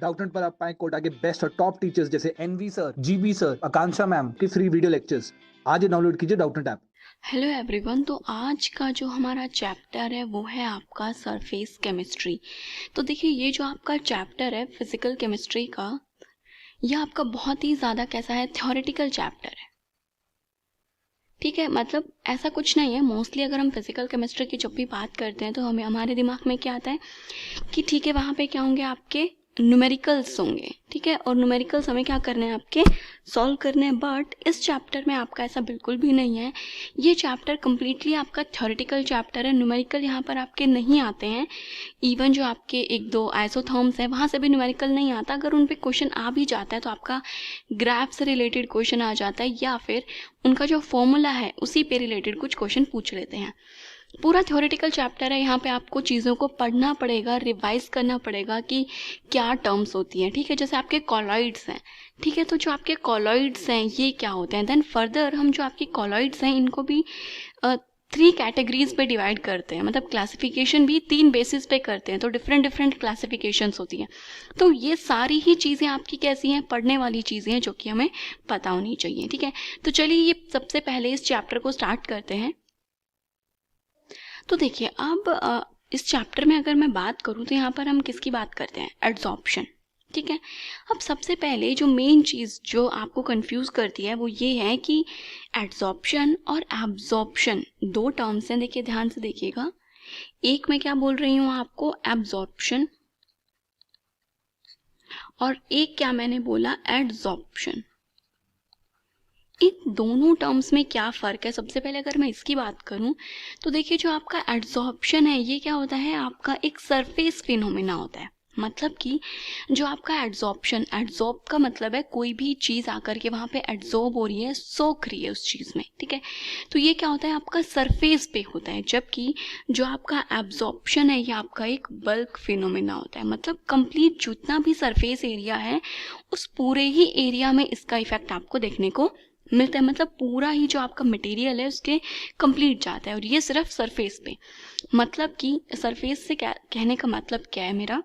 Doubtnut पर आप पाएं कोटा के बेस्ट और टॉप टीचर्स जैसे एनवी सर, जीबी सर, आकांक्षा मैम की फ्री वीडियो लेक्चर्स। आज ही डाउनलोड कीजिए डाउटनेट ऐप। Hello everyone. तो आज का जो हमारा चैप्टर है वो है आपका सरफेस केमिस्ट्री। तो देखिए, ये जो आपका चैप्टर है फिजिकल केमिस्ट्री का, यह आपका बहुत ही ज़्यादा कैसा है, थ्योरेटिकल चैप्टर है। ठीक है, मतलब ऐसा कुछ नहीं है। मोस्टली अगर हम फिजिकल केमिस्ट्री की जब भी बात करते हैं तो हमें हमारे दिमाग में क्या आता है कि ठीक है, वहाँ पे क्या होंगे, आपके न्यूमेरिकल्स होंगे। ठीक है, और न्यूमेरिकल्स हमें क्या करने हैं, आपके सॉल्व करने हैं। बट इस चैप्टर में आपका ऐसा बिल्कुल भी नहीं है। ये चैप्टर कम्प्लीटली आपका थ्योरेटिकल चैप्टर है। न्यूमेरिकल यहाँ पर आपके नहीं आते हैं। इवन जो आपके एक दो आइसोथर्म्स हैं वहाँ से भी न्यूमेरिकल नहीं आता। अगर उन पे क्वेश्चन आ भी जाता है तो आपका ग्राफ से रिलेटेड क्वेश्चन आ जाता है, या फिर उनका जो फॉर्मूला है उसी पे रिलेटेड कुछ क्वेश्चन पूछ लेते हैं। पूरा थ्योरेटिकल चैप्टर है। यहाँ पे आपको चीज़ों को पढ़ना पड़ेगा, रिवाइज करना पड़ेगा कि क्या टर्म्स होती हैं। ठीक है, जैसे आपके कॉलॉइड्स हैं। ठीक है, तो जो आपके कॉलॉइड्स हैं ये क्या होते हैं। देन फर्दर हम जो आपके कॉलॉइड्स हैं इनको भी 3 कैटेगरीज पे डिवाइड करते हैं। मतलब क्लासिफिकेशन भी 3 बेसिस पे करते हैं। तो डिफरेंट डिफरेंट क्लासिफिकेशंस होती हैं। तो ये सारी ही चीज़ें आपकी कैसी हैं, पढ़ने वाली चीज़ें हैं जो कि हमें पता होनी चाहिए। ठीक है, तो चलिए ये सबसे पहले इस चैप्टर को स्टार्ट करते हैं। तो देखिए, अब इस चैप्टर में अगर मैं बात करूँ तो यहाँ पर हम किसकी बात करते हैं, एड्सॉर्प्शन। ठीक है, अब सबसे पहले जो मेन चीज़ जो आपको कंफ्यूज करती है वो ये है कि एड्सॉर्प्शन और एब्जॉर्प्शन 2 टर्म्स हैं। देखिए, ध्यान से देखिएगा। एक मैं क्या बोल रही हूँ आपको, एब्जॉर्प्शन, और एक क्या मैंने बोला, एड्सॉर्प्शन। इन दोनों टर्म्स में क्या फ़र्क है। सबसे पहले अगर मैं इसकी बात करूं तो देखिए, जो आपका एड्सॉर्प्शन है ये क्या होता है, आपका एक सरफेस फिनोमेना होता है। मतलब कि जो आपका एड्सॉर्प्शन, एड्सॉर्ब का मतलब है कोई भी चीज़ आकर के वहाँ पे एड्सॉर्ब हो रही है, सोख रही है उस चीज़ में। ठीक है, तो ये क्या होता है, आपका सरफेस पे होता है। जबकि जो आपका एब्जॉर्प्शन है ये आपका एक बल्क फिनोमेना होता है। मतलब कंप्लीट जितना भी सरफेस एरिया है उस पूरे ही एरिया में इसका इफेक्ट आपको देखने को मिलता है। मतलब पूरा ही जो आपका मटेरियल है उसके कंप्लीट जाता है, और ये सिर्फ सरफेस पे। मतलब कि सरफेस से क्या कहने का मतलब क्या है मेरा,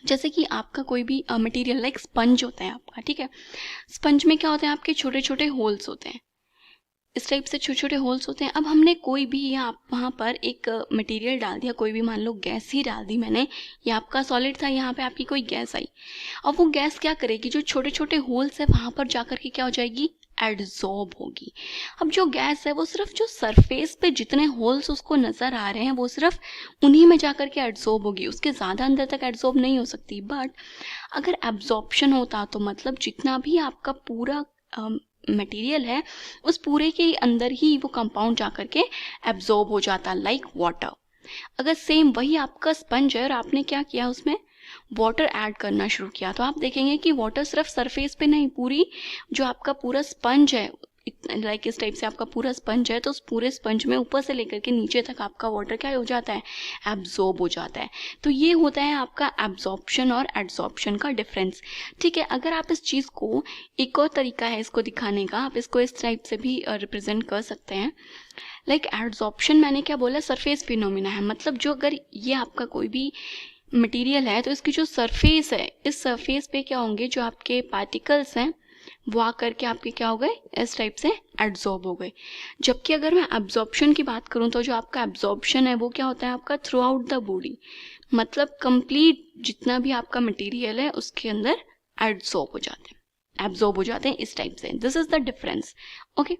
जैसे कि आपका कोई भी मटेरियल लाइक स्पंज होता है आपका। ठीक है, स्पंज में क्या होते हैं, आपके छोटे छोटे होल्स होते हैं। इस टाइप से छोटे छोटे होल्स होते हैं। अब हमने कोई भी यहाँ वहाँ पर एक मटेरियल डाल दिया, कोई भी मान लो गैस ही डाल दी मैंने, ये आपका सॉलिड था, यहाँ पे आपकी कोई गैस आई। अब वो गैस क्या करेगी, जो छोटे छोटे होल्स है वहाँ पर जाकर के क्या हो जाएगी, एड्सॉर्ब होगी। अब जो गैस है वो सिर्फ जो सरफेस पे जितने होल्स उसको नज़र आ रहे हैं वो सिर्फ उन्हीं में जाकर के एड्सॉर्ब होगी, उसके ज़्यादा अंदर तक एड्सॉर्ब नहीं हो सकती। बट अगर एब्जॉर्प्शन होता तो मतलब जितना भी आपका पूरा मटेरियल है उस पूरे के अंदर ही वो कंपाउंड जाकर के एब्जॉर्ब हो जाता, लाइक वाटर। अगर सेम वही आपका स्पंज है और आपने क्या किया, उसमें वाटर ऐड करना शुरू किया, तो आप देखेंगे कि वाटर सिर्फ सरफेस पे नहीं, पूरी जो आपका पूरा स्पंज है, लाइक इस टाइप से आपका पूरा स्पंज है, तो उस पूरे स्पंज में ऊपर से लेकर के नीचे तक आपका वाटर क्या हो जाता है, एब्जॉर्ब हो जाता है। तो ये होता है आपका एब्जॉर्प्शन और एड्सॉर्प्शन का डिफरेंस। ठीक है, अगर आप इस चीज़ को, एक और तरीका है इसको दिखाने का, आप इसको इस टाइप से भी रिप्रेजेंट कर सकते हैं। लाइक एड्सॉर्प्शन मैंने क्या बोला, सरफेस फिनोमिना है। मतलब जो अगर ये आपका कोई भी मटेरियल है तो इसकी जो सरफेस है, इस सरफेस पे क्या होंगे, जो आपके पार्टिकल्स हैं वो आकर के आपके क्या हो गए, इस टाइप से एड्सॉर्ब हो गए। जबकि अगर मैं एब्जॉर्प्शन की बात करूं तो जो आपका एब्जॉर्प्शन है वो क्या होता है, आपका थ्रू आउट द बॉडी। मतलब कंप्लीट जितना भी आपका मटेरियल है उसके अंदर एड्सॉर्ब हो जाते हैं, एब्जॉर्ब हो जाते हैं, इस टाइप से। This is the difference. Okay,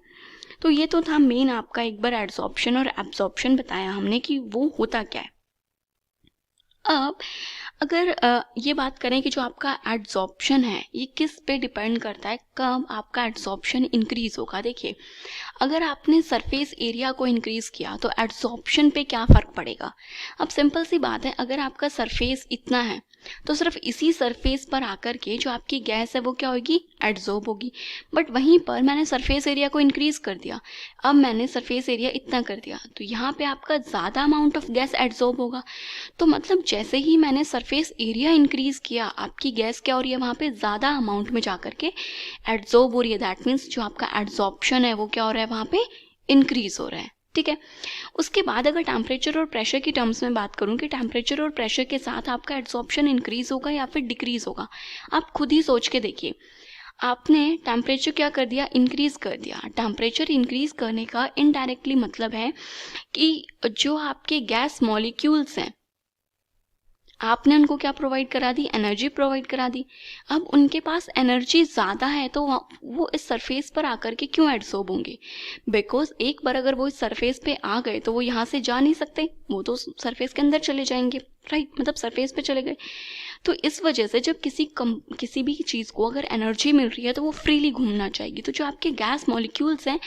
तो ये तो था मेन आपका, एक बार एड्सॉर्प्शन और एब्जॉर्प्शन बताया हमने कि वो होता क्या है। अब अगर ये बात करें कि जो आपका एड्सॉर्प्शन है ये किस पे डिपेंड करता है, कब आपका एड्सॉर्प्शन इंक्रीज होगा। देखिए, अगर आपने सरफेस एरिया को इंक्रीज किया तो एड्सॉर्प्शन पे क्या फ़र्क पड़ेगा। अब सिंपल सी बात है, अगर आपका सरफेस इतना है तो सिर्फ इसी सरफेस पर आकर के जो आपकी गैस है वो क्या होगी, एड्सॉर्ब होगी। बट वहीं पर मैंने सरफेस एरिया को इंक्रीज कर दिया, अब मैंने सरफेस एरिया इतना कर दिया, तो यहाँ पे आपका ज़्यादा अमाउंट ऑफ गैस एड्सॉर्ब होगा। तो मतलब जैसे ही मैंने सरफेस एरिया इंक्रीज किया, आपकी गैस क्या हो रही है, वहाँ पे ज़्यादा अमाउंट में जाकर के एड्सॉर्ब हो रही है। दैट मीन्स जो आपका एड्सॉर्प्शन है वो क्या हो रहा है, वहाँ पे इंक्रीज हो रहा है। ठीक है। उसके बाद अगर टेम्परेचर और प्रेशर की टर्म्स में बात करूं कि टेम्परेचर और प्रेशर के साथ आपका एड्सॉर्प्शन इंक्रीज होगा या फिर डिक्रीज होगा, आप खुद ही सोच के देखिए। आपने टेम्परेचर क्या कर दिया, इंक्रीज कर दिया। टेम्परेचर इंक्रीज करने का इनडायरेक्टली मतलब है कि जो आपके गैस मॉलिक्यूल्स हैं आपने उनको क्या प्रोवाइड करा दी, एनर्जी प्रोवाइड करा दी। अब उनके पास एनर्जी ज़्यादा है तो वो इस सरफेस पर आकर के क्यों एड्सॉर्ब होंगे, बिकॉज एक बार अगर वो इस सरफेस पे आ गए तो वो यहाँ से जा नहीं सकते, वो तो सरफेस के अंदर चले जाएंगे, राइट, मतलब सरफेस पे चले गए। तो इस वजह से जब किसी भी चीज़ को अगर एनर्जी मिल रही है तो वो फ्रीली घूमना चाहेगी। तो जो आपके गैस मॉलिक्यूल्स हैं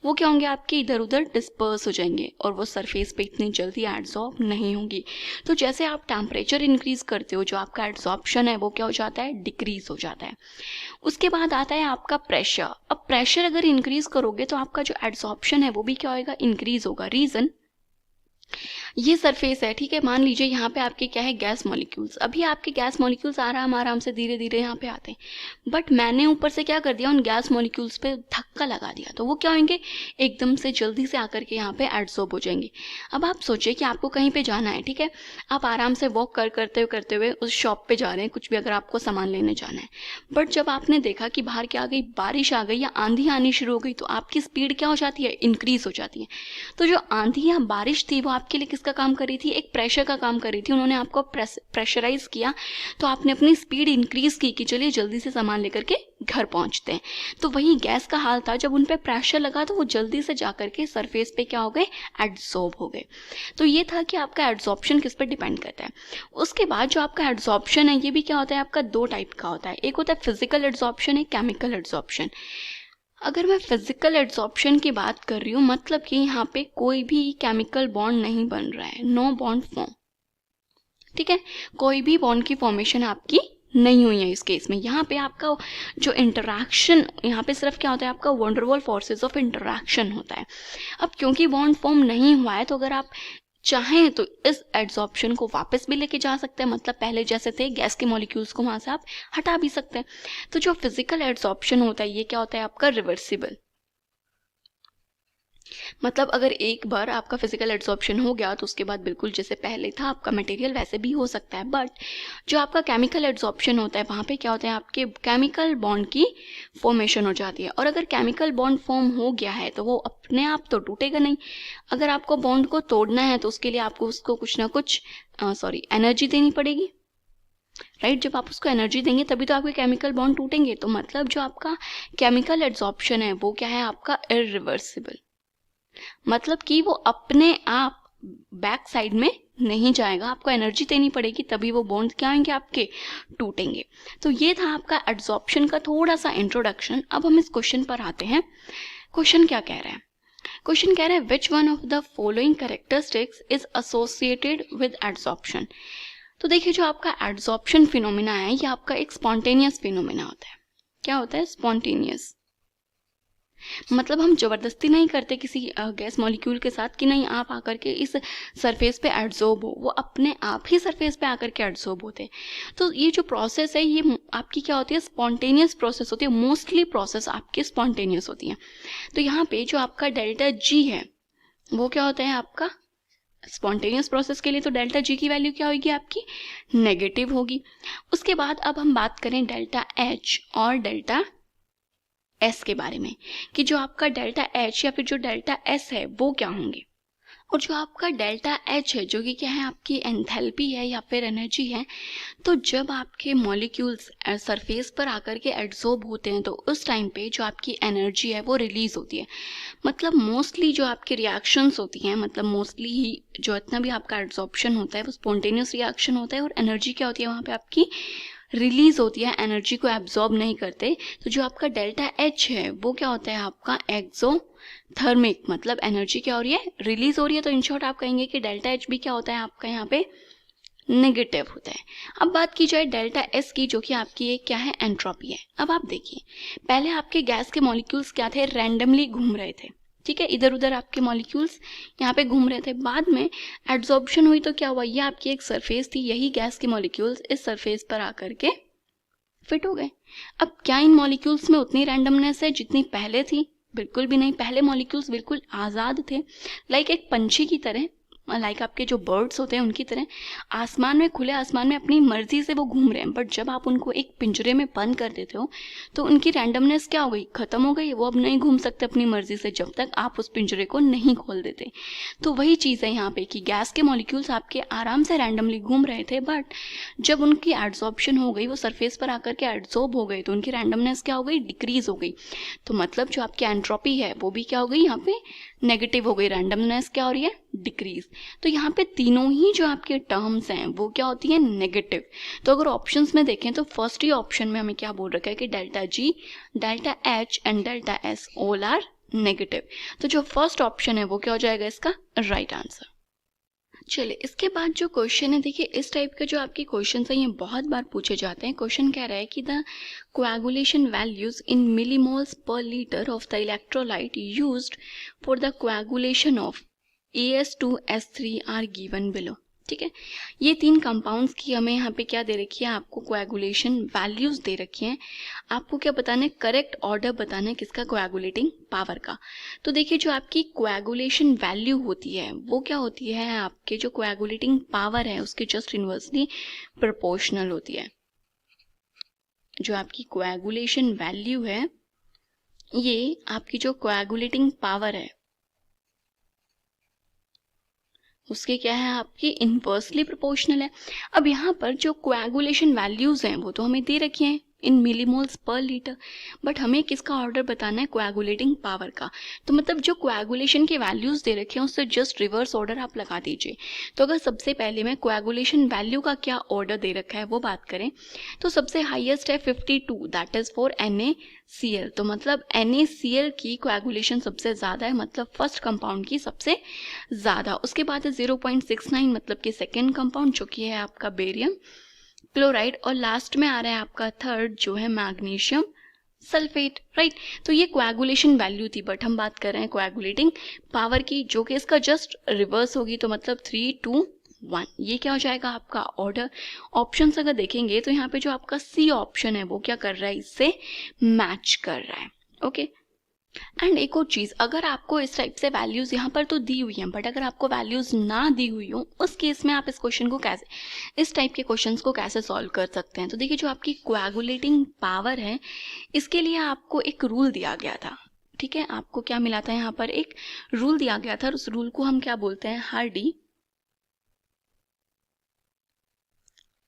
वो क्या होंगे, आपके इधर उधर डिस्पर्स हो जाएंगे और वो सरफेस पे इतनी जल्दी एड्सॉर्ब नहीं होंगी। तो जैसे आप टेम्परेचर इंक्रीज करते हो जो आपका एड्सॉर्प्शन है वो क्या हो जाता है, डिक्रीज हो जाता है। उसके बाद आता है आपका प्रेशर। अब प्रेशर अगर इंक्रीज करोगे तो आपका जो एड्सॉर्प्शन है वो भी क्या होगा, इंक्रीज होगा। रीज़न, ये सरफेस है, ठीक है, मान लीजिए यहाँ पे आपके क्या है, गैस मॉलिक्यूल्स। अभी आपके गैस मॉलिक्यूल्स आराम आराम से धीरे धीरे यहाँ पे आते हैं, बट मैंने ऊपर से क्या कर दिया, उन गैस मॉलिक्यूल्स पे धक्का लगा दिया, तो वो क्या होंगे, एकदम से जल्दी से आकर के यहाँ पे एड्सॉर्ब हो जाएंगे। अब आप सोचिए कि आपको कहीं पे जाना है, ठीक है, आप आराम से वॉक करते हुए उस शॉप पे जा रहे हैं, कुछ भी अगर आपको सामान लेने जाना है, बट जब आपने देखा कि बाहर क्या आ गई, बारिश आ गई या आंधी आनी शुरू हो गई, तो आपकी स्पीड क्या हो जाती है, इंक्रीज हो जाती है। तो जो आंधी या बारिश थी वो आपके लिए का काम कर रही थी, एक प्रेशर का काम कर रही थी, उन्होंने आपको प्रेशराइज किया, तो आपने अपनी स्पीड इंक्रीज की कि चलिए जल्दी से सामान लेकर के घर पहुंचते हैं। तो वही गैस का हाल था, जब उन पे प्रेशर लगा तो वो जल्दी से जाकर के सरफेस पे क्या हो गए, एड्सॉर्ब हो गए। तो ये था कि आपका एड्सॉर्प्शन किस पर डिपेंड करता है। उसके बाद जो आपका एड्सॉर्प्शन है ये भी क्या होता है, आपका दो टाइप का होता है, एक होता है फिजिकल एड्सॉर्प्शन, एक केमिकल एड्सॉर्प्शन। अगर मैं फिजिकल एड्सॉर्प्शन की बात कर रही हूँ, मतलब कि यहाँ पे कोई भी केमिकल बॉन्ड नहीं बन रहा है, नो बॉन्ड फॉर्म, ठीक है, कोई भी बॉन्ड की फॉर्मेशन आपकी नहीं हुई है इस केस में। यहाँ पे आपका जो इंटरैक्शन, यहाँ पे सिर्फ क्या होता है, आपका वंडरवॉल फोर्सेस ऑफ इंटरैक्शन होता है। अब क्योंकि बॉन्ड फॉर्म नहीं हुआ है तो अगर आप चाहें तो इस एड्सॉर्प्शन को वापस भी लेके जा सकते हैं, मतलब पहले जैसे थे गैस के मॉलिक्यूल्स को वहां से आप हटा भी सकते हैं। तो जो फिजिकल एड्सॉर्प्शन होता है ये क्या होता है, आपका रिवर्सिबल, मतलब अगर एक बार आपका फिजिकल एड्सॉर्प्शन हो गया तो उसके बाद बिल्कुल जैसे पहले था आपका मटेरियल वैसे भी हो सकता है। बट जो आपका केमिकल एड्सॉर्प्शन होता है वहाँ पे क्या होता है, आपके केमिकल बॉन्ड की फॉर्मेशन हो जाती है, और अगर केमिकल बॉन्ड फॉर्म हो गया है तो वो अपने आप तो टूटेगा नहीं। अगर आपको बॉन्ड को तोड़ना है तो उसके लिए आपको उसको कुछ ना कुछ एनर्जी देनी पड़ेगी, राइट। जब आप उसको एनर्जी देंगे तभी तो आपके केमिकल बॉन्ड टूटेंगे। तो मतलब जो आपका केमिकल एड्सॉर्प्शन है वो क्या है, आपका इरिवर्सिबल, मतलब कि वो अपने आप बैक साइड में नहीं जाएगा, आपको एनर्जी देनी पड़ेगी तभी वो बॉन्ड क्या होंगे, आपके टूटेंगे। तो ये था आपका एड्सॉर्प्शन का थोड़ा सा इंट्रोडक्शन। अब हम इस क्वेश्चन पर आते हैं। क्वेश्चन क्या कह रहा है, क्वेश्चन कह रहा है which one of the following characteristics is associated with adsorption. तो देखिए जो आपका एड्सॉर्प्शन फिनोमिना है ये आपका एक स्पॉन्टेनियस फिनोमिना होता है। क्या होता है, स्पॉन्टेनियस, मतलब हम जबरदस्ती नहीं करते किसी गैस मॉलिक्यूल के साथ कि नहीं आप आकर के इस सरफेस पे एड्सॉर्ब हो, वो अपने आप ही सरफेस पे आकर के एड्सॉर्ब होते हैं। तो ये जो प्रोसेस है ये आपकी क्या होती है, स्पॉन्टेनियस प्रोसेस होती है, मोस्टली प्रोसेस आपकी स्पॉन्टेनियस होती है। तो यहाँ पे जो आपका डेल्टा जी है वो क्या होता है, आपका स्पॉन्टेनियस प्रोसेस के लिए तो डेल्टा जी की वैल्यू क्या होगी, आपकी नेगेटिव होगी। उसके बाद अब हम बात करें डेल्टा एच और डेल्टा एस के बारे में, कि जो आपका डेल्टा एच या फिर जो डेल्टा एस है वो क्या होंगे। और जो आपका डेल्टा एच है जो कि क्या है, आपकी एंथैल्पी है या फिर एनर्जी है। तो जब आपके मॉलिक्यूल्स सरफेस पर आकर के एड्सॉर्ब होते हैं तो उस टाइम पे जो आपकी एनर्जी है वो रिलीज होती है। मतलब मोस्टली जो आपकी रिएक्शंस होती हैं, मतलब मोस्टली ही जो इतना भी आपका एड्सॉर्प्शन होता है वो स्पॉन्टेनियस रिएक्शन होता है, और एनर्जी क्या होती है वहाँ पे आपकी रिलीज होती है, एनर्जी को एब्जॉर्ब नहीं करते। तो जो आपका डेल्टा एच है वो क्या होता है, आपका एक्सोथर्मिक, मतलब एनर्जी क्या हो रही है, रिलीज हो रही है। तो इन शॉर्ट आप कहेंगे कि डेल्टा एच भी क्या होता है, आपका यहाँ पे नेगेटिव होता है। अब बात की जाए डेल्टा एस की, जो कि आपकी एक क्या है, एंट्रोपी है। अब आप देखिए पहले आपके गैस के मॉलिक्यूल्स क्या थे, रैंडमली घूम रहे थे, ठीक है, इधर उधर आपके मॉलिक्यूल्स यहाँ पे घूम रहे थे। बाद में एड्सॉर्प्शन हुई तो क्या हुआ, ये आपकी एक सरफेस थी, यही गैस के मॉलिक्यूल्स इस सरफेस पर आकर के फिट हो गए। अब क्या इन मॉलिक्यूल्स में उतनी रैंडमनेस है जितनी पहले थी, बिल्कुल भी नहीं। पहले मॉलिक्यूल्स बिल्कुल आज़ाद थे, लाइक एक पंछी की तरह, लाइक आपके जो बर्ड्स होते हैं उनकी तरह आसमान में, खुले आसमान में अपनी मर्जी से वो घूम रहे हैं। बट जब आप उनको एक पिंजरे में बंद कर देते हो तो उनकी रैंडमनेस क्या हो गई, खत्म हो गई। वो अब नहीं घूम सकते अपनी मर्जी से जब तक आप उस पिंजरे को नहीं खोल देते। तो वही चीज़ है यहाँ पे कि गैस के मॉलिक्यूल्स आपके आराम से रैंडमली घूम रहे थे, बट जब उनकी एड्सॉर्प्शन हो गई, वो सरफेस पर आकर के एड्सॉर्ब हो गए, तो उनकी रैंडमनेस क्या हो गई, डिक्रीज हो गई। तो मतलब जो आपकी एंट्रोपी है वो भी क्या हो गई, यहाँ पे नेगेटिव हो गई। रैंडमनेस क्या हो रही है, डिक्रीज। तो यहाँ पे तीनों ही जो आपके टर्म्स हैं वो क्या होती है, नेगेटिव। तो अगर ऑप्शंस में देखें तो फर्स्ट ही ऑप्शन में हमें क्या बोल रखा है कि delta G, delta H and delta S all are negative. तो जो फर्स्ट ऑप्शन है वो क्या हो जाएगा इसका राइट आंसर। चलिए इसके बाद जो क्वेश्चन है, देखिए इस टाइप के जो आपके क्वेश्चन है ये बहुत बार पूछे जाते हैं। क्वेश्चन कह रहा है कि the coagulation values in millimoles per liter of the electrolyte used for the coagulation of AS2S3 are given below। ठीक है, ये तीन कंपाउंड्स की हमें यहाँ पे क्या दे रखी है, आपको कोएगुलेशन वैल्यूज दे रखी हैं। आपको क्या बताना है, करेक्ट ऑर्डर बताना है किसका, कोएगुलेटिंग पावर का। तो देखिए जो आपकी कोएगुलेशन वैल्यू होती है वो क्या होती है, आपके जो कोएगुलेटिंग पावर है उसके जस्ट इनवर्सली प्रोपोर्शनल होती है। जो आपकी कोएगुलेशन वैल्यू है ये आपकी जो कोएगुलेटिंग पावर है उसके क्या है, आपकी इनवर्सली प्रोपोर्शनल है। अब यहाँ पर जो कोएगुलेशन वैल्यूज हैं वो तो हमें दे रखी हैं इन मिलीमोल्स पर लीटर, बट हमें किसका ऑर्डर बताना है, कोएगुलेटिंग पावर का। तो मतलब जो कोएगुलेशन के वैल्यूज दे रखे हैं उससे जस्ट रिवर्स ऑर्डर आप लगा दीजिए। तो अगर सबसे पहले मैं कोएगुलेशन वैल्यू का क्या ऑर्डर दे रखा है वो बात करें तो सबसे हाईएस्ट है 52, दैट इज फॉर NaCl। तो मतलब NaCl की कोएगुलेशन सबसे ज़्यादा है, मतलब फर्स्ट कंपाउंड की सबसे ज़्यादा। उसके बाद है 0.69, मतलब कि सेकेंड कंपाउंड जो कि है आपका बेरियम क्लोराइड, और लास्ट में आ रहा है आपका थर्ड जो है मैग्नीशियम सल्फेट, राइट। तो ये कोएगुलेशन वैल्यू थी, बट हम बात कर रहे हैं कोएगुलेटिंग पावर की जो कि इसका जस्ट रिवर्स होगी। तो मतलब 3, 2, 1 ये क्या हो जाएगा आपका ऑर्डर। ऑप्शंस अगर देखेंगे तो यहाँ पे जो आपका सी ऑप्शन है वो क्या कर रहा है, इससे मैच कर रहा है। ओके एंड एक और चीज़, अगर आपको इस टाइप से वैल्यूज़ यहाँ पर तो दी हुई हैं, बट अगर आपको वैल्यूज़ ना दी हुई हो उस केस में आप इस क्वेश्चन को कैसे, इस टाइप के क्वेश्चंस को कैसे सॉल्व कर सकते हैं। तो देखिए जो आपकी कोएगुलेटिंग पावर है इसके लिए आपको एक रूल दिया गया था। ठीक है, आपको क्या मिला था, यहाँ पर एक रूल दिया गया था और उस रूल को हम क्या बोलते हैं,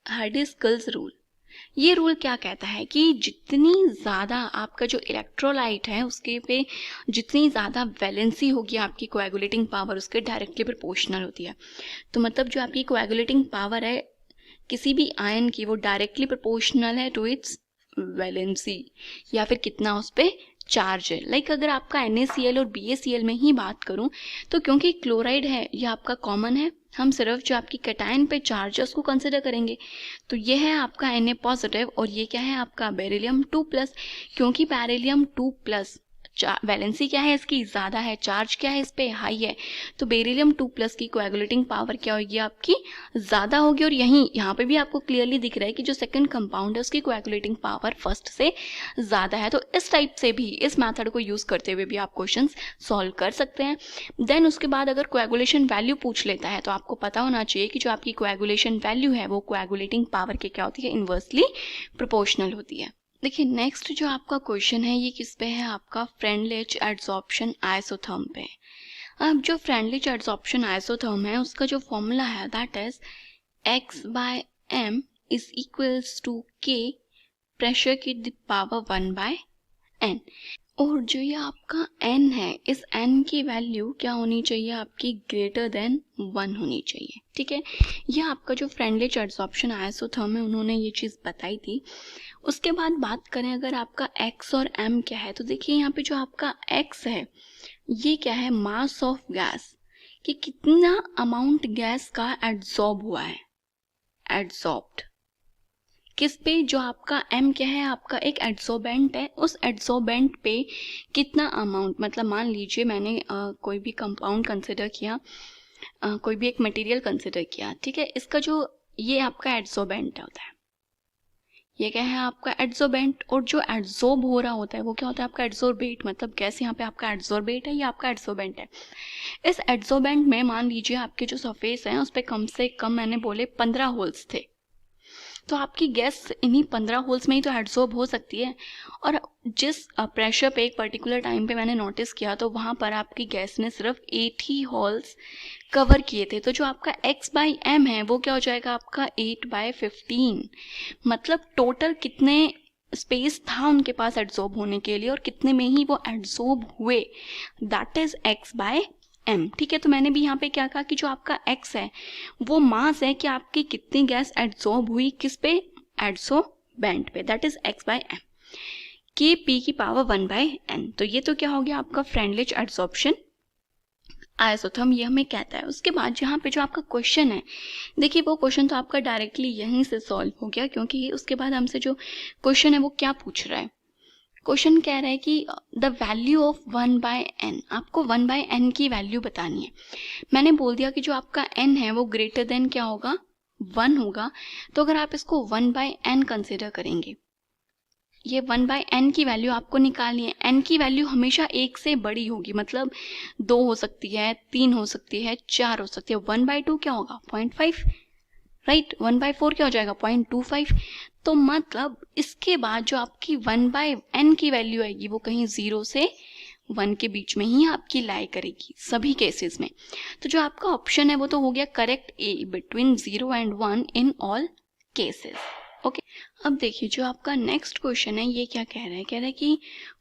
हार्डी-स्किल्स रूल। ये रूल क्या कहता है कि जितनी ज़्यादा आपका जो इलेक्ट्रोलाइट है उसके पे जितनी ज़्यादा वैलेंसी होगी आपकी कोएगुलेटिंग पावर उसके डायरेक्टली प्रोपोर्शनल होती है। तो मतलब जो आपकी कोएगुलेटिंग पावर है किसी भी आयन की वो डायरेक्टली प्रोपोर्शनल है टू इट्स वैलेंसी, या फिर कितना उस पर चार्ज है। लाइक अगर आपका NaCl और BaCl में ही बात करूं तो क्योंकि क्लोराइड है ये आपका कॉमन है, हम सिर्फ जो आपकी कैटायन पे चार्ज है उसको कंसिडर करेंगे। तो ये है आपका Na पॉजिटिव और ये क्या है आपका बेरिलियम 2+। क्योंकि बेरिलियम 2+ वैलेंसी क्या है इसकी ज़्यादा है, चार्ज क्या है इस पे हाई है, तो बेरिलियम 2+ की कोएगुलेटिंग पावर क्या होगी आपकी ज़्यादा होगी। और यहाँ पे भी आपको क्लियरली दिख रहा है कि जो सेकंड कंपाउंड है उसकी कोएगुलेटिंग पावर फर्स्ट से ज़्यादा है। तो इस टाइप से भी इस मेथड को यूज़ करते हुए भी आप क्वेश्चंस सॉल्व कर सकते हैं। देन उसके बाद अगर कोएगुलेशन वैल्यू पूछ लेता है तो आपको पता होना चाहिए कि जो आपकी कोएगुलेशन वैल्यू है वो कोएगुलेटिंग पावर के क्या होती है, इन्वर्सली प्रोपोर्शनल होती है। देखिए नेक्स्ट जो आपका क्वेश्चन है ये किस पे है, आपका फ्रेंडलिच एड्सॉर्प्शन आइसोथर्म पे। अब जो फ्रेंडलिच एड्सॉर्प्शन आइसोथर्म है उसका जो फॉर्मूला है that is X/m is equals to K pressure की द पावर 1/n। और जो ये आपका n है इस n की वैल्यू क्या होनी चाहिए, आपकी ग्रेटर देन 1 होनी चाहिए। ठीक है, ये आपका जो फ्रेंडलिच एड्सॉर्प्शन आइसोथर्म है उन्होंने ये चीज़ बताई थी। उसके बाद बात करें अगर आपका x और m क्या है, तो देखिए यहाँ पे जो आपका x है ये क्या है, मास ऑफ गैस, कि कितना अमाउंट गैस का एड्सॉर्ब हुआ है, एड्सॉर्ब्ड किस पे, जो आपका m क्या है, आपका एक एड्सॉर्बेंट है, उस एड्सॉर्बेंट पे कितना अमाउंट, मतलब मान लीजिए मैंने कोई भी कंपाउंड कंसिडर किया, कोई भी एक मटेरियल कंसिडर किया, ठीक है, इसका जो ये आपका एड्सॉर्बेंट होता है, ये क्या है आपका एड्सोर्बेंट, और जो एड्सॉर्ब हो रहा होता है वो क्या होता है आपका एड्सोर्बेट। मतलब कैसे यहाँ पे आपका एड्सोर्बेट है या आपका एड्सोर्बेंट है। इस एड्सोर्बेंट में मान लीजिए आपके जो सरफेस है उस पर कम से कम मैंने बोले 15 होल्स थे, तो आपकी गैस इन्हीं 15 होल्स में ही तो एड्सॉर्ब हो सकती है। और जिस प्रेशर पे एक पर्टिकुलर टाइम पे मैंने नोटिस किया तो वहाँ पर आपकी गैस ने सिर्फ 8 ही होल्स कवर किए थे। तो जो आपका x/m है वो क्या हो जाएगा आपका 8/15। मतलब टोटल कितने स्पेस था उनके पास एड्सॉर्ब होने के लिए और कितने में ही वो एड्सॉर्ब हुए, दैट इज x/m। ठीक है, तो मैंने भी यहाँ पे क्या कहा कि जो आपका x है वो मास है कि आपकी कितनी गैस एड्सॉर्ब हुई किस पे, एड्सोर्बेंट पे, दैट इज x/m के p की पावर 1/n। तो ये तो क्या हो गया आपका फ्रेंडलिच एड्सॉर्प्शन आइसोथर्म, ये हमें कहता है। उसके बाद यहाँ पे जो आपका क्वेश्चन है, देखिए वो क्वेश्चन तो आपका डायरेक्टली यहीं से सॉल्व हो गया, क्योंकि उसके बाद हमसे जो क्वेश्चन है वो क्या पूछ रहा है। क्वेश्चन कह रहा है कि द वैल्यू ऑफ 1/n, आपको 1/n की वैल्यू बतानी है। मैंने बोल दिया कि जो आपका n है वो ग्रेटर देन क्या होगा 1 होगा। तो अगर आप इसको 1/n कंसिडर करेंगे, ये 1/n की वैल्यू आपको निकालनी है। n की वैल्यू हमेशा 1 से बड़ी होगी, मतलब 2 हो सकती है, 3 हो सकती है, 4 हो सकती है। 1/2 क्या होगा 0.5, राइट। 1/4 क्या हो जाएगा 0.25। तो मतलब इसके बाद जो आपकी 1/n की वैल्यू आएगी वो कहीं 0 से 1 के बीच में ही आपकी लाई करेगी सभी केसेस में। तो जो आपका ऑप्शन है वो तो हो गया correct A, between 0 and 1 in all cases. Okay, अब देखिए जो आपका नेक्स्ट क्वेश्चन है ये क्या कह रहा है, कह रहा है कि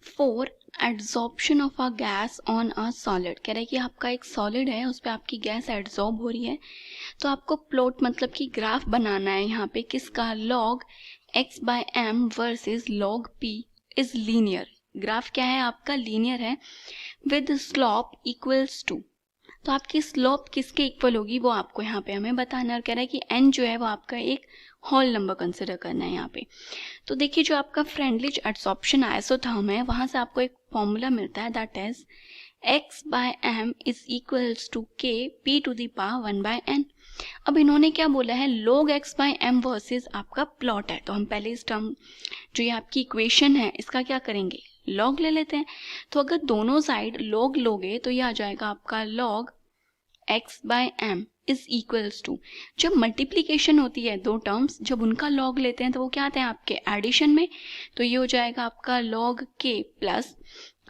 for adsorption of a gas on a solid, कह रहा है कि आपका एक सॉलिड है उस पर आपकी गैस एड्सॉर्ब हो रही है। तो आपको प्लॉट मतलब कि ग्राफ बनाना है यहाँ पे किसका, log x/m versus log p is linear. Graph क्या है आपका लीनियर है विद स्लोप इक्वल्स टू। तो आपकी स्लोप किसके इक्वल होगी वो आपको यहाँ पे हमें बताना है। और कह रहा है कि n जो है वो आपका एक होल नंबर कंसिडर करना है यहाँ पे। तो देखिए जो आपका फ्रेंडलिच एड्सॉर्प्शन आइसोथर्म है वहां से आपको एक फॉर्मूला मिलता है, that is x/m is equals to k p to the power 1/n। अब इन्होंने क्या बोला है, log x/m वर्सेस आपका प्लॉट है। तो हम पहले इस टर्म जो ये आपकी इक्वेशन है इसका क्या करेंगे, log ले लेते हैं। तो अगर दोनों साइड log लोगे तो ये आ जाएगा आपका log x/m is equals to, जब मल्टीप्लीकेशन होती है दो टर्म्स जब उनका log लेते हैं तो वो क्या आते हैं आपके एडिशन में। तो ये हो जाएगा आपका log k प्लस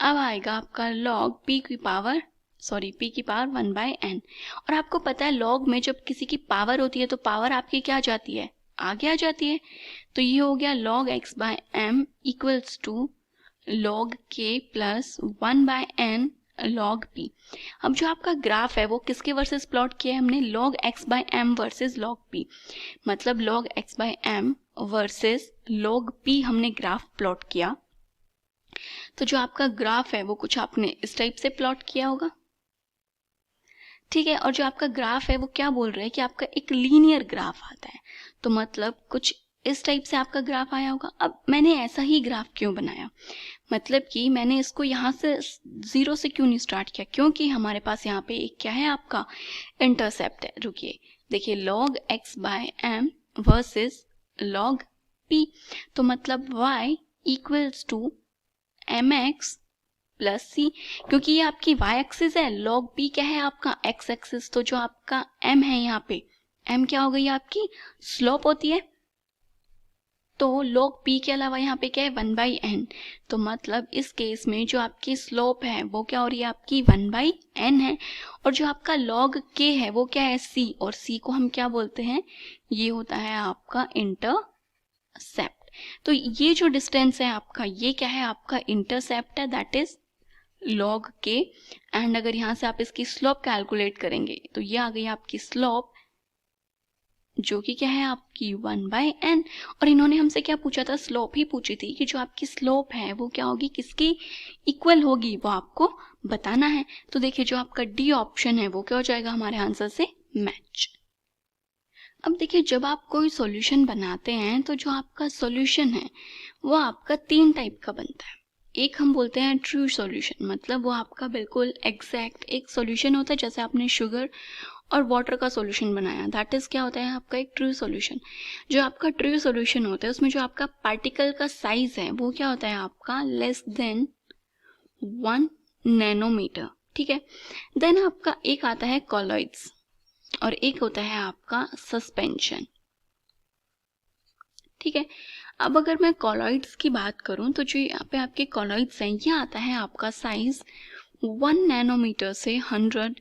अब आएगा आपका log p की पावर 1/n। और आपको पता है log में जब किसी की पावर होती है तो पावर आपकी क्या जाती है, आगे आ जाती है। तो ये हो गया log x/m equals to log k plus 1/n log p। अब जो आपका ग्राफ है वो किसके वर्सेस प्लॉट किया है हमने, log x/m versus log p। मतलब log x/m versus log p हमने ग्राफ प्लॉट किया। तो जो आपका ग्राफ है वो कुछ आपने इस टाइप से प्लॉट किया होगा, ठीक है। और जो आपका ग्राफ है वो क्या बोल रहा है कि आपका एक लीनियर ग्राफ आता है, तो मतलब कुछ इस टाइप से आपका ग्राफ आया होगा। अब मैंने ऐसा ही ग्राफ क्यों बनाया, मतलब कि मैंने इसको यहाँ से 0 से क्यों नहीं स्टार्ट किया, क्योंकि हमारे पास यहाँ पे एक क्या है आपका इंटरसेप्ट है। रुकिए देखिए log x/m versus log p, तो मतलब y equals to mx plus C, क्योंकि ये आपकी y एक्सिस है, log p क्या है आपका x एक्सिस। तो जो आपका m है यहाँ पे, m क्या हो गई आपकी स्लोप होती है। तो log p के अलावा यहाँ पे क्या है 1/n। तो मतलब इस केस में जो आपकी स्लोप है वो क्या हो रही है आपकी 1/n है। और जो आपका log k है वो क्या है c, और c को हम क्या बोलते हैं, ये होता है आपका इंटरसेप्ट। तो ये जो डिस्टेंस है आपका ये क्या है आपका इंटरसेप्ट है, that is log k। And अगर यहाँ से आप इसकी स्लोप कैलकुलेट करेंगे तो ये आ गई आपकी स्लोप जो कि क्या है आपकी 1/n। और इन्होंने हमसे क्या पूछा था, स्लोप ही पूछी थी कि जो आपकी स्लोप है वो क्या होगी, किसकी इक्वल होगी, वो आपको बताना है। तो देखिए जो आपका डी ऑप्शन है वो क्या हो जाएगा हमारे आंसर से मैच। अब देखिए जब आप कोई सॉल्यूशन बनाते हैं तो जो आपका सॉल्यूशन है वो आपका 3 टाइप का बनता है। एक हम बोलते हैं ट्रू सॉल्यूशन, मतलब वो आपका बिल्कुल एग्जैक्ट एक सॉल्यूशन होता है, जैसे आपने शुगर और वाटर का सॉल्यूशन बनाया, दैट इज़ क्या होता है आपका एक ट्रू सॉल्यूशन। जो आपका ट्रू सॉल्यूशन होता है उसमें जो आपका पार्टिकल का साइज है वो क्या होता है आपका लेस देन 1 नैनोमीटर, ठीक है। देन आपका एक आता है कॉलॉइड्स और एक होता है आपका सस्पेंशन, ठीक है। अब अगर मैं कॉलॉइड्स की बात करूं तो जो यहाँ पे आपके कॉलॉइड्स हैं ये आता है आपका साइज 1 नैनोमीटर से 100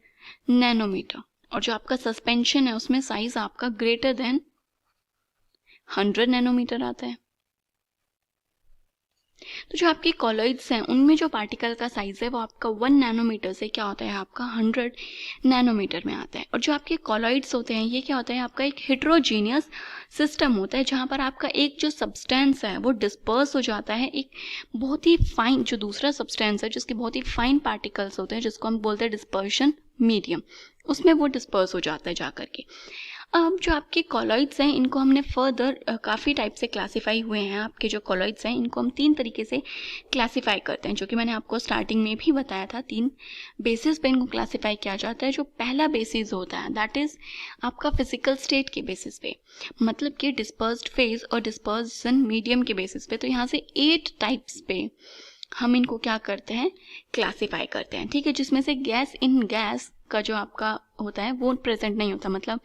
नैनोमीटर, और जो आपका सस्पेंशन है उसमें साइज आपका ग्रेटर देन 100 नैनोमीटर आता है। तो जो आपके कॉलॉइड्स हैं उनमें जो पार्टिकल का साइज है वो आपका 1 नैनोमीटर से क्या होता है आपका 100 नैनोमीटर में आता है। और जो आपके कॉलॉइड्स होते हैं ये क्या होता है आपका एक हेट्रोजीनियस सिस्टम होता है जहाँ पर आपका एक जो सब्सटेंस है वो डिस्पर्स हो जाता है एक बहुत ही फाइन, जो दूसरा सब्सटेंस है जिसके बहुत ही फाइन पार्टिकल्स होते हैं जिसको हम बोलते हैं डिस्पर्शन मीडियम, उसमें वो डिस्पर्स हो जाता है जा करके। अब जो आपके कॉलॉइड्स हैं इनको हमने फर्दर काफ़ी टाइप से क्लासीफाई हुए हैं। आपके जो कॉलॉइड्स हैं इनको हम 3 तरीके से क्लासीफाई करते हैं, जो कि मैंने आपको स्टार्टिंग में भी बताया था। 3 बेसिस पे इनको क्लासीफाई किया जाता है। जो पहला बेसिस होता है दैट इज़ आपका फिजिकल स्टेट के बेसिस पे, मतलब कि डिस्पर्स्ड फेज और डिस्पर्सन मीडियम के बेसिस पे। तो यहाँ से 8 टाइप्स पे हम इनको क्या करते हैं क्लासीफाई करते हैं, ठीक है। जिसमें से गैस इन गैस का जो आपका होता है वो प्रेजेंट नहीं होता, मतलब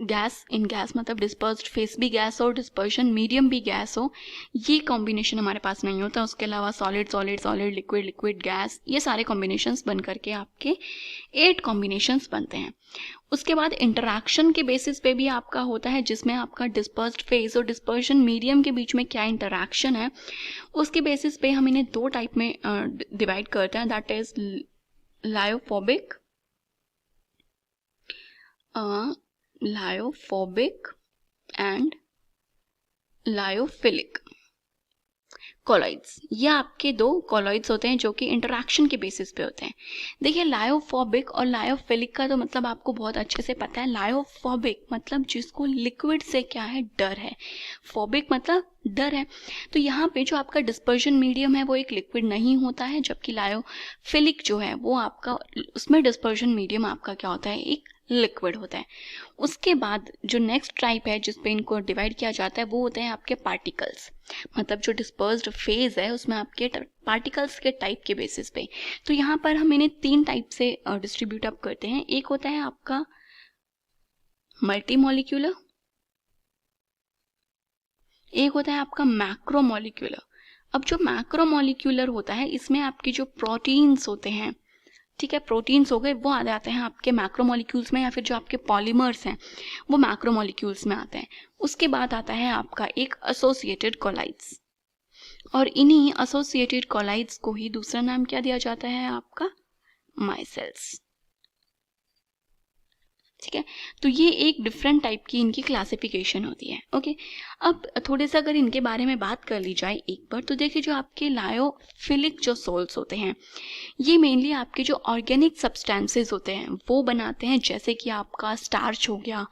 गैस इन गैस मतलब डिस्पर्स्ड फेस भी गैस हो, डिस्पर्शन मीडियम भी गैस हो, ये कॉम्बिनेशन हमारे पास नहीं होता। उसके अलावा solid solid solid, liquid liquid, gas, ये सारे कॉम्बिनेशंस बन करके आपके 8 कॉम्बिनेशंस बनते हैं। उसके बाद इंटरैक्शन के बेसिस पे भी आपका होता है जिसमें आपका डिस्पर्स्ड फेस और डिस्पर्शन मीडियम के बीच में क्या इंटरैक्शन है उसके बेसिस पे हम इन्हें 2 टाइप में डिवाइड करते हैं, that is lyophobic and lyophilic colloids. ये आपके 2 कॉलॉइड्स होते हैं जो कि इंटरैक्शन के बेसिस पे होते हैं। देखिए लायोफोबिक और लायोफिलिक का तो मतलब आपको बहुत अच्छे से पता है। लायोफोबिक मतलब जिसको लिक्विड से क्या है डर है, फोबिक मतलब डर है। तो यहाँ पे जो आपका डिस्पर्शन मीडियम है वो एक लिक्विड नहीं होता है, जबकि लायोफिलिक जो है वो आपका उसमें डिस्पर्शन मीडियम आपका क्या होता है एक लिक्विड होता है। उसके बाद जो नेक्स्ट टाइप है जिस पे इनको डिवाइड किया जाता है वो होते हैं आपके पार्टिकल्स, मतलब जो डिस्पर्स्ड फेज है उसमें आपके पार्टिकल्स के टाइप के बेसिस पे। तो यहाँ पर हम इन्हें 3 टाइप से डिस्ट्रीब्यूट अप करते हैं। एक होता है आपका मल्टीमॉलिक्यूलर, एक होता है आपका मैक्रोमॉलिक्यूलर। अब जो मैक्रोमॉलिक्यूलर होता है इसमें आपके जो प्रोटीन्स होते हैं, ठीक है, प्रोटीन्स हो गए वो आ जाते हैं आपके मैक्रोमॉलिक्यूल्स में, या फिर जो आपके पॉलीमर्स हैं वो मैक्रोमॉलिक्यूल्स में आते हैं। उसके बाद आता है आपका एक एसोसिएटेड कोलाइड्स, और इन्हीं एसोसिएटेड कोलाइड्स को ही दूसरा नाम क्या दिया जाता है आपका माइसेल्स, ठीक है। तो ये एक डिफरेंट टाइप की इनकी क्लासिफिकेशन होती है। ओके, अब थोड़े से अगर इनके बारे में बात कर ली जाए एक बार, तो देखिए जो आपके लायोफिलिक जो सोल्स होते हैं ये मेनली आपके जो ऑर्गेनिक सब्सटेंसेस होते हैं वो बनाते हैं, जैसे कि आपका स्टार्च हो गया,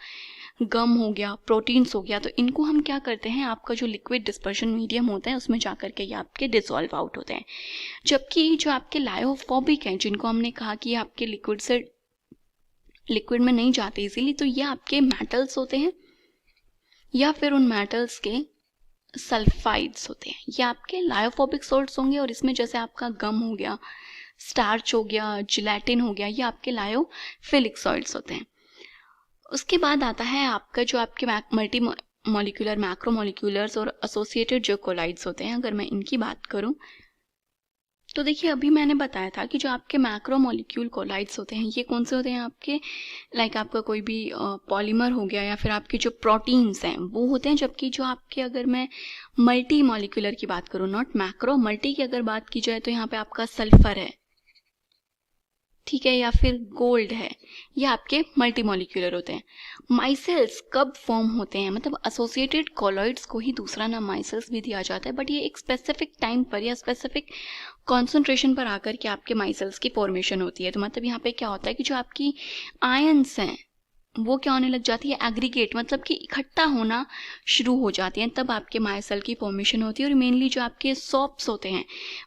गम हो गया, प्रोटीन्स हो गया। तो इनको हम क्या करते हैं आपका जो लिक्विड डिस्पर्शन मीडियम होता है उसमें जा करके ये आपके डिसॉल्व आउट होते हैं। जबकि जो आपके लायोफोबिक हैं जिनको हमने कहा कि आपके लिक्विड से लिक्विड में नहीं जाते इजीली, तो ये आपके मेटल्स होते हैं या फिर उन मेटल्स के सल्फाइड्स होते हैं, ये आपके लायोफोबिक सॉल्ट्स होंगे। और इसमें जैसे आपका गम हो गया, स्टार्च हो गया, जिलेटिन हो गया, ये आपके लायोफिलिक सॉल्ट्स होते हैं। उसके बाद आता है आपका जो आपके मल्टी मॉलिक्यूलर, मैक्रोमॉलिक्यूलर्स और एसोसिएटेड जो कोलाइड्स होते हैं। अगर मैं इनकी बात करूं तो देखिए अभी मैंने बताया था कि जो आपके मैक्रोमॉलिक्यूल कोलाइड्स होते हैं ये कौन से होते हैं आपके, लाइक आपका कोई भी पॉलीमर हो गया या फिर आपके जो प्रोटीन्स हैं वो होते हैं। जबकि जो आपके अगर मैं मल्टी मॉलिक्यूलर की बात करूँ, नॉट मैक्रो, मल्टी की अगर बात की जाए तो यहाँ पे आपका सल्फर है, ठीक है, या फिर गोल्ड है, ये आपके मल्टी मॉलिक्यूलर होते हैं। माइसेल्स कब फॉर्म होते हैं, मतलब एसोसिएटेड कॉलॉइड्स को ही दूसरा नाम माइसेल्स भी दिया जाता है, बट ये एक स्पेसिफिक टाइम पर या स्पेसिफिक कॉन्सेंट्रेशन पर आकर के आपके माइसेल्स की फॉर्मेशन होती है। तो मतलब यहाँ पे क्या होता है कि जो आपकी आयंस हैं वो क्या होने लग जाती है, एग्रीगेट, मतलब कि इकट्ठा होना शुरू हो जाती हैं, तब आपके मायोसेल की फॉर्मेशन होती है। और मेनली जो आपके सॉप्स होते हैं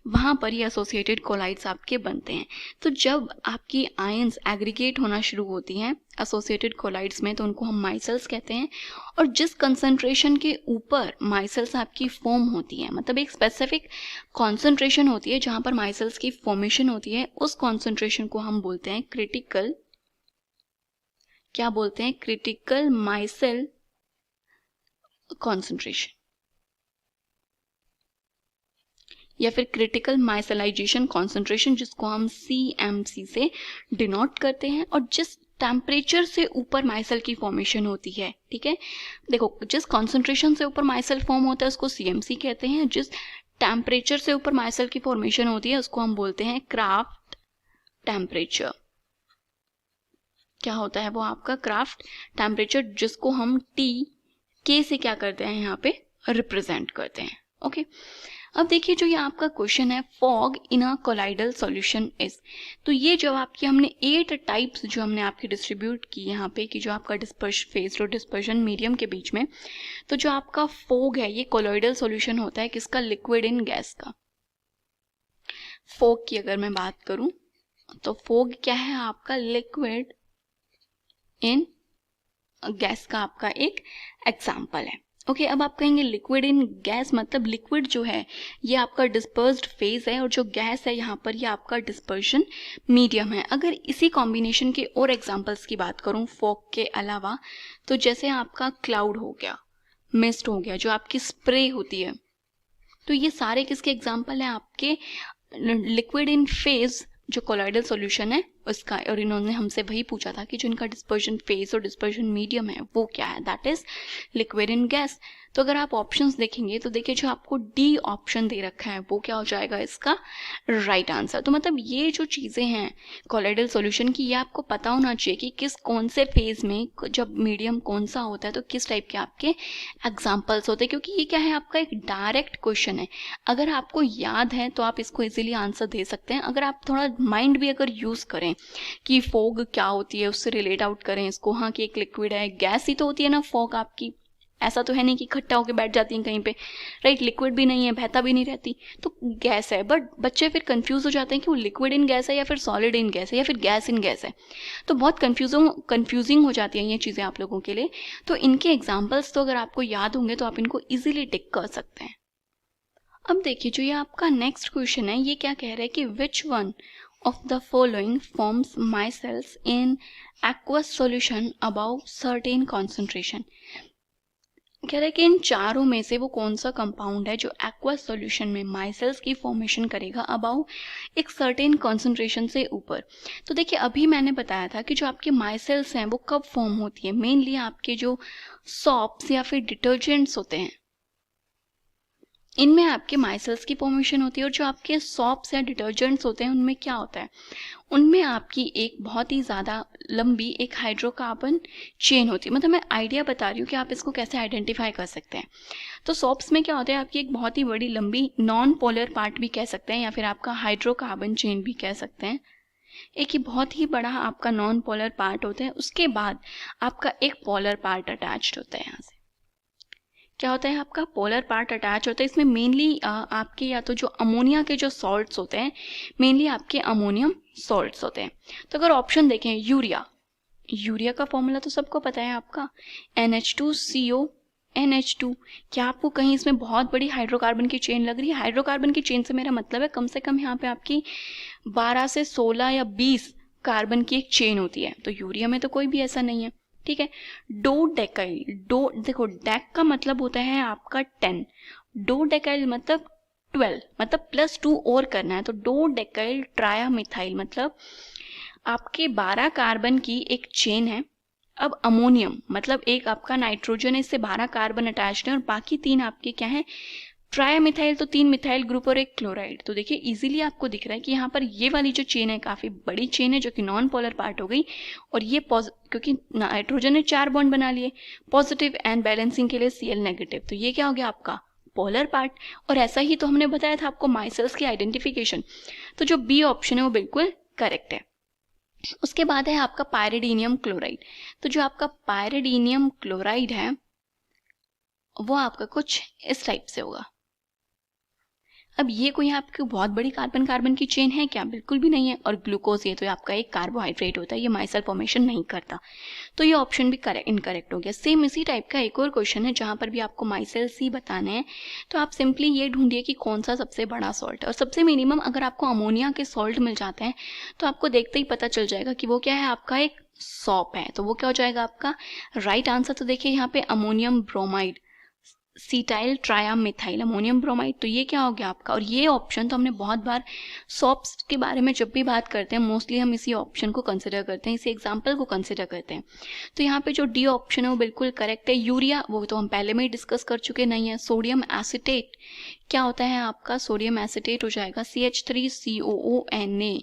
वहाँ पर ये एसोसिएटेड कोलाइड्स आपके बनते हैं। तो जब आपकी आयंस एग्रीगेट होना शुरू होती हैं एसोसिएटेड कोलाइड्स में, तो उनको हम माइसेल्स कहते हैं। और जिस कंसंट्रेशन के ऊपर माइसेल्स आपकी फॉर्म होती है, मतलब एक स्पेसिफिक कॉन्सेंट्रेशन होती है जहाँ पर माइसेल्स की फॉर्मेशन होती है, उस कॉन्सेंट्रेशन को हम बोलते हैं क्रिटिकल, क्या बोलते हैं, क्रिटिकल माइसेल कॉन्सेंट्रेशन, या फिर क्रिटिकल माइसेलाइजेशन कॉन्सेंट्रेशन, जिसको हम CMC से डिनोट करते हैं। और जिस टेम्परेचर से ऊपर माइसेल की फॉर्मेशन होती है, ठीक है, देखो जिस कॉन्सेंट्रेशन से ऊपर माइसेल फॉर्म होता है उसको CMC कहते हैं, जिस टेम्परेचर से ऊपर माइसेल की फॉर्मेशन होती है उसको हम बोलते हैं क्राफ्ट टेम्परेचर। क्या होता है वो आपका क्राफ्ट टेम्परेचर, जिसको हम K से क्या करते हैं यहाँ पे रिप्रेजेंट करते हैं। ओके, अब देखिए जो ये आपका क्वेश्चन है, fog in a colloidal solution is, तो ये जो आपकी हमने 8 टाइप्स जो हमने आपकी डिस्ट्रीब्यूट की यहाँ पे, कि जो आपका डिस्पर्शन फेज और डिस्पर्शन मीडियम के बीच में, तो जो आपका फॉग है ये कोलाइडल सॉल्यूशन होता है किसका, लिक्विड इन गैस का। फॉग की अगर मैं बात करूं तो फॉग क्या है आपका, लिक्विड इन गैस का आपका एक एग्जाम्पल है। ओके, अब आप कहेंगे लिक्विड इन गैस मतलब लिक्विड जो है ये आपका डिस्पर्स्ड फेज है, और जो गैस है यहाँ पर ये आपका डिस्पर्शन मीडियम है। अगर इसी कॉम्बिनेशन के और एग्जांपल्स की बात करूँ फॉग के अलावा, तो जैसे आपका क्लाउड हो गया, मिस्ट हो गया, जो आपकी स्प्रे होती है, तो ये सारे किसके एग्जाम्पल हैं, आपके लिक्विड इन फेज जो कोलाइडल सॉल्यूशन है उसका। और इन्होंने हमसे वही पूछा था कि जो इनका डिस्पर्शन फेज और डिस्पर्शन मीडियम है वो क्या है, that is liquid in gas. तो अगर आप ऑप्शंस देखेंगे तो देखिए जो आपको डी ऑप्शन दे रखा है वो क्या हो जाएगा इसका राइट आंसर। तो मतलब ये जो चीज़ें हैं कोलाइडल सॉल्यूशन की, ये आपको पता होना चाहिए कि किस कौन से फेज में जब मीडियम कौन सा होता है तो किस टाइप के आपके एग्जाम्पल्स होते हैं, क्योंकि ये क्या है आपका एक डायरेक्ट क्वेश्चन है। अगर आपको याद है तो आप इसको इजीली आंसर दे सकते हैं। अगर आप थोड़ा माइंड भी अगर यूज़ करें कि फॉग क्या होती है उससे रिलेट आउट करें इसको, हाँ कि एक लिक्विड है, गैस ही तो होती है ना फॉग आपकी, ऐसा तो है नहीं कि इकट्ठा होकर बैठ जाती है कहीं पे, राइट, लिक्विड भी नहीं है, बहता भी नहीं रहती, तो गैस है। बट बच्चे फिर कंफ्यूज हो जाते हैं कि वो लिक्विड इन गैस है या फिर सॉलिड इन गैस है या फिर गैस इन गैस है, तो बहुत कंफ्यूजिंग हो जाती हैं ये चीज़ें आप लोगों के लिए। तो इनके एग्जाम्पल्स तो अगर आपको याद होंगे तो आप इनको ईजिली टिक कर सकते हैं। अब देखिए जो ये आपका नेक्स्ट क्वेश्चन है, ये क्या कह रहा है कि which one of the following forms micelles in aqueous solution above certain concentration। कह रहा है कि इन चारों में से वो कौन सा कंपाउंड है जो एक्वस सॉल्यूशन में माइसेल्स की फॉर्मेशन करेगा अबाउ एक सर्टेन कॉन्सेंट्रेशन से ऊपर। तो देखिए अभी मैंने बताया था कि जो आपके माइसेल्स हैं वो कब फॉर्म होती है, मेनली आपके जो सॉप्स या फिर डिटर्जेंट्स होते हैं इनमें आपके माइसेल्स की फॉर्मेशन होती है। और जो आपके सॉप्स या डिटर्जेंट्स होते हैं उनमें क्या होता है, उनमें आपकी एक बहुत ही ज़्यादा लंबी एक हाइड्रोकार्बन चेन होती है। मतलब मैं आइडिया बता रही हूँ कि आप इसको कैसे आइडेंटिफाई कर सकते हैं। तो सॉप्स में क्या होता है, आपकी एक बहुत ही बड़ी लंबी नॉन पोलर पार्ट भी कह सकते हैं या फिर आपका हाइड्रोकार्बन चेन भी कह सकते हैं। एक ही बहुत ही बड़ा आपका नॉन पोलर पार्ट होता है, उसके बाद आपका एक पोलर पार्ट अटैच्ड होता है। यहाँ से क्या होता है, आपका पोलर पार्ट अटैच होता है। इसमें मेनली आपके या तो जो अमोनिया के जो सॉल्ट्स होते हैं, मेनली आपके अमोनियम सॉल्ट्स होते हैं। तो अगर ऑप्शन देखें, यूरिया का फॉर्मूला तो सबको पता है आपका NH2CO NH2। क्या आपको कहीं इसमें बहुत बड़ी हाइड्रोकार्बन की चेन लग रही है? हाइड्रोकार्बन की चेन से मेरा मतलब है कम से कम यहाँ पे आपकी 12 से 16 या 20 कार्बन की एक चेन होती है। तो यूरिया में तो कोई भी ऐसा नहीं है, ठीक है। डो डेकाइल, डो देखो डेक का मतलब होता है आपका 10, डो डेकाइल मतलब 12, मतलब +2 और करना है। तो डो डेकाइल ट्रायामिथाइल मतलब आपके 12 कार्बन की एक चेन है। अब अमोनियम मतलब एक आपका नाइट्रोजन है, इससे 12 कार्बन अटैच्ड है और बाकी 3 आपके क्या है, ट्रायामिथाइल, तो 3 मिथाइल ग्रुप और एक क्लोराइड। तो देखिए इजीली आपको दिख रहा है कि यहाँ पर ये वाली जो चेन है काफ़ी बड़ी चेन है जो कि नॉन पोलर पार्ट हो गई। और ये क्योंकि नाइट्रोजन ने 4 बॉन्ड बना लिए पॉजिटिव एंड बैलेंसिंग के लिए Cl नेगेटिव, तो ये क्या हो गया आपका पोलर पार्ट। और ऐसा ही तो हमने बताया था आपको माइसेल्स की आइडेंटिफिकेशन। तो जो बी ऑप्शन है वो बिल्कुल करेक्ट है। उसके बाद है आपका पायरिडीनियम क्लोराइड। तो जो आपका पायरिडीनियम क्लोराइड है वो आपका कुछ इस टाइप से होगा। अब ये कोई आपकी बहुत बड़ी कार्बन कार्बन की चेन है क्या? बिल्कुल भी नहीं है। और ग्लूकोज ये तो आपका एक कार्बोहाइड्रेट होता है, ये माइसेल फॉर्मेशन नहीं करता। तो ये ऑप्शन भी इनकरेक्ट हो गया। सेम इसी टाइप का एक और क्वेश्चन है जहां पर भी आपको माइसेल्स ही बताने हैं। तो आप सिंपली ये ढूंढिए कि कौन सा सबसे बड़ा सॉल्ट है, और सबसे मिनिमम अगर आपको अमोनिया के सॉल्ट मिल जाते हैं तो आपको देखते ही पता चल जाएगा कि वो क्या है, आपका एक सॉप है। तो वो क्या हो जाएगा आपका राइट आंसर। तो देखिए यहाँ पे ammonium bromide, cetyl trimethyl ammonium bromide, तो ये क्या हो गया आपका। और ये ऑप्शन तो हमने बहुत बार सॉप्स के बारे में जब भी बात करते हैं मोस्टली हम इसी ऑप्शन को कंसिडर करते हैं, इसी एग्जांपल को कंसिडर करते हैं। तो यहाँ पे जो डी ऑप्शन है वो बिल्कुल करेक्ट है। यूरिया वो तो हम पहले में ही डिस्कस कर चुके नहीं है। सोडियम एसिटेट क्या होता है आपका, सोडियम एसिटेट हो जाएगा CH3COONA।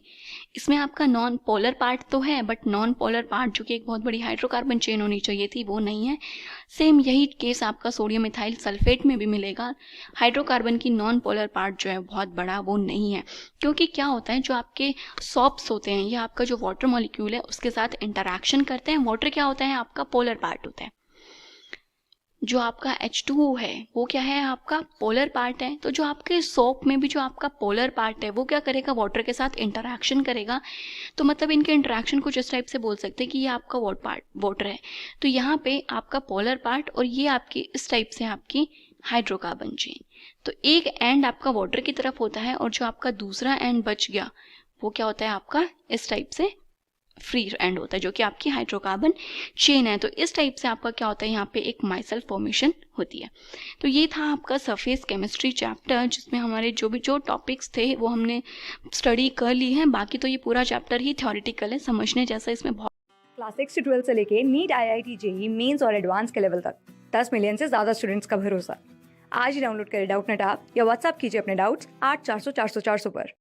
इसमें आपका नॉन पोलर पार्ट तो है, बट नॉन पोलर पार्ट जो कि एक बहुत बड़ी हाइड्रोकार्बन चेन होनी चाहिए थी वो नहीं है। सेम यही केस आपका सोडियम मिथाइल सल्फेट में भी मिलेगा। हाइड्रोकार्बन की नॉन पोलर पार्ट जो है बहुत बड़ा वो नहीं है, क्योंकि क्या होता है जो आपके सॉप्स होते हैं ये आपका जो वाटर मॉलिक्यूल है उसके साथ इंटरैक्शन करते हैं। वाटर क्या होता है आपका पोलर पार्ट होता है। जो आपका H2O है वो क्या है आपका पोलर पार्ट है। तो जो आपके सोप में भी जो आपका पोलर पार्ट है वो क्या करेगा, वाटर के साथ इंटरैक्शन करेगा। तो मतलब इनके इंटरैक्शन कुछ इस टाइप से बोल सकते हैं कि ये आपका वाटर है। तो यहाँ पे आपका पोलर पार्ट और ये आपकी इस टाइप से आपकी हाइड्रोकार्बन चेन। तो एक एंड आपका वाटर की तरफ होता है और जो आपका दूसरा एंड बच गया वो क्या होता है आपका इस टाइप से फ्री एंड होता है जो कि आपकी हाइड्रोकार्बन चेन है। तो इस टाइप से आपका क्या होता है यहाँ पे एक माइसेल फॉर्मेशन होती है। तो ये था आपका सरफेस केमिस्ट्री चैप्टर जिसमें हमारे जो टॉपिक्स थे वो हमने स्टडी कर ली है। बाकी तो ये पूरा चैप्टर ही थ्योरेटिकल है, समझने जैसा इसमें बहुत। क्लास 6 से 12 से लेके नीट IIT JEE मेंस और एडवांस के लेवल तक 10 मिलियन से ज़्यादा स्टूडेंट्स का भरोसा। आज ही डाउनलोड करें डाउटनेट ऐप या व्हाट्सएप कीजिए अपने डाउट्स 8400 400 400 पर।